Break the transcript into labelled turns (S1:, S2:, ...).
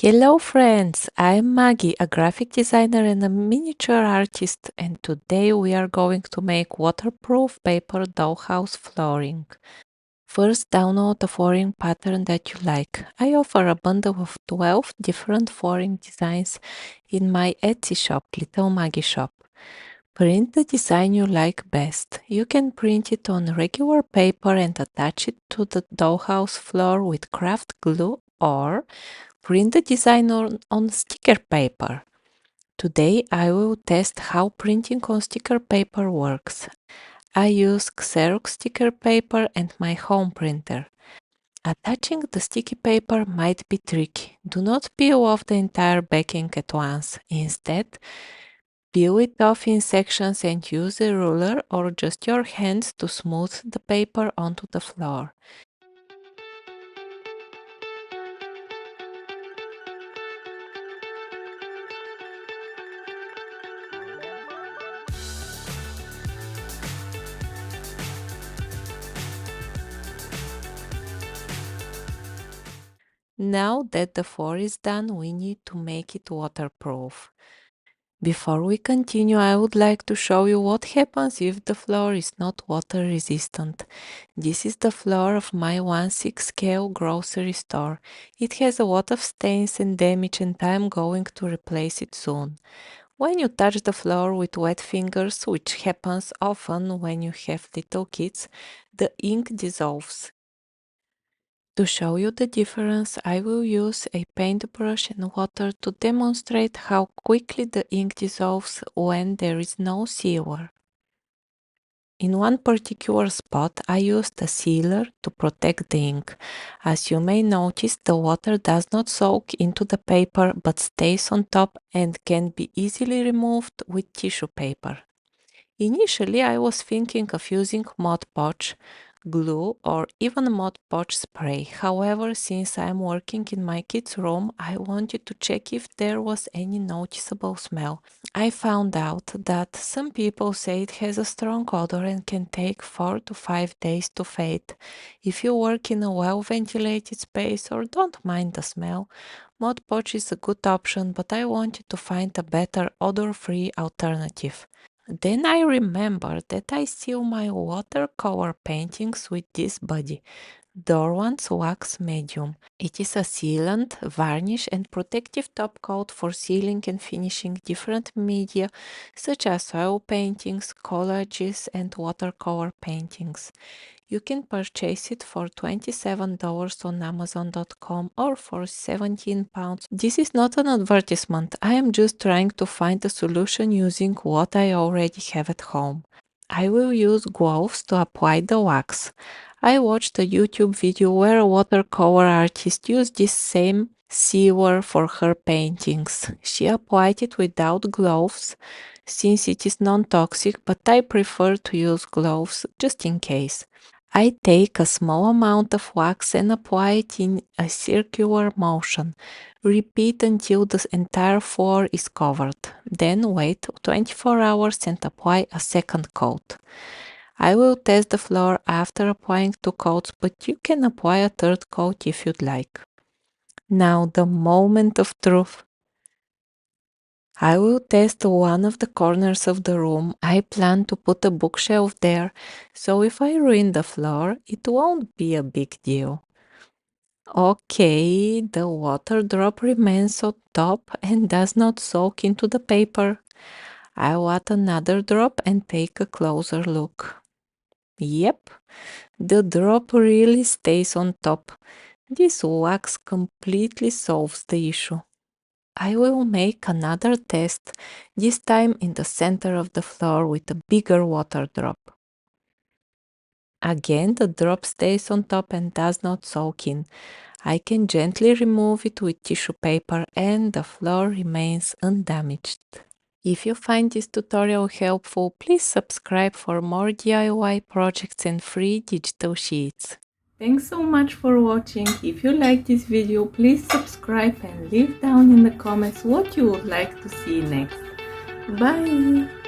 S1: Hello friends, I'm Maggie, a graphic designer and a miniature artist, and today we are going to make waterproof paper dollhouse flooring. First, download the flooring pattern that you like. I offer a bundle of 12 different flooring designs in my Etsy shop, Little Maggie Shop. Print the design you like best. You can print it on regular paper and attach it to the dollhouse floor with craft glue, or print the design on sticker paper. Today I will test how printing on sticker paper works. I use Xerox sticker paper and my home printer. Attaching the sticky paper might be tricky. Do not peel off the entire backing at once. Instead, peel it off in sections and use a ruler or just your hands to smooth the paper onto the floor. Now that the floor is done, we need to make it waterproof. Before we continue, I would like to show you what happens if the floor is not water resistant. This is the floor of my 1/6 scale grocery store. It has a lot of stains and damage and I am going to replace it soon. When you touch the floor with wet fingers, which happens often when you have little kids, the ink dissolves. To show you the difference, I will use a paintbrush and water to demonstrate how quickly the ink dissolves when there is no sealer. In one particular spot, I used a sealer to protect the ink. As you may notice, the water does not soak into the paper but stays on top and can be easily removed with tissue paper. Initially, I was thinking of using Mod Podge glue or even Mod Podge spray. However, since I'm working in my kids' room, I wanted to check if there was any noticeable smell. I found out that some people say it has a strong odor and can take 4 to 5 days to fade. If you work in a well-ventilated space or don't mind the smell, Mod Podge is a good option, but I wanted to find a better odor-free alternative. Then I remembered that I seal my watercolor paintings with this body, Dollhouse Wax Medium. It is a sealant, varnish and protective top coat for sealing and finishing different media such as oil paintings, collages and watercolor paintings. You can purchase it for $27 on Amazon.com or for £17. This is not an advertisement. I am just trying to find a solution using what I already have at home. I will use gloves to apply the wax. I watched a YouTube video where a watercolor artist used this same sealer for her paintings. She applied it without gloves since it is non-toxic, but I prefer to use gloves just in case. I take a small amount of wax and apply it in a circular motion. Repeat until the entire floor is covered. Then wait 24 hours and apply a second coat. I will test the floor after applying 2 coats, but you can apply a third coat if you'd like. Now the moment of truth. I will test one of the corners of the room. I plan to put a bookshelf there, so if I ruin the floor, it won't be a big deal. Okay, the water drop remains on top and does not soak into the paper. I'll add another drop and take a closer look. Yep, the drop really stays on top. This wax completely solves the issue. I will make another test, this time in the center of the floor with a bigger water drop. Again, the drop stays on top and does not soak in. I can gently remove it with tissue paper and the floor remains undamaged. If you find this tutorial helpful, please subscribe for more DIY projects and free digital sheets. Thanks so much for watching. If you like this video, please subscribe and leave down in the comments what you would like to see next. Bye!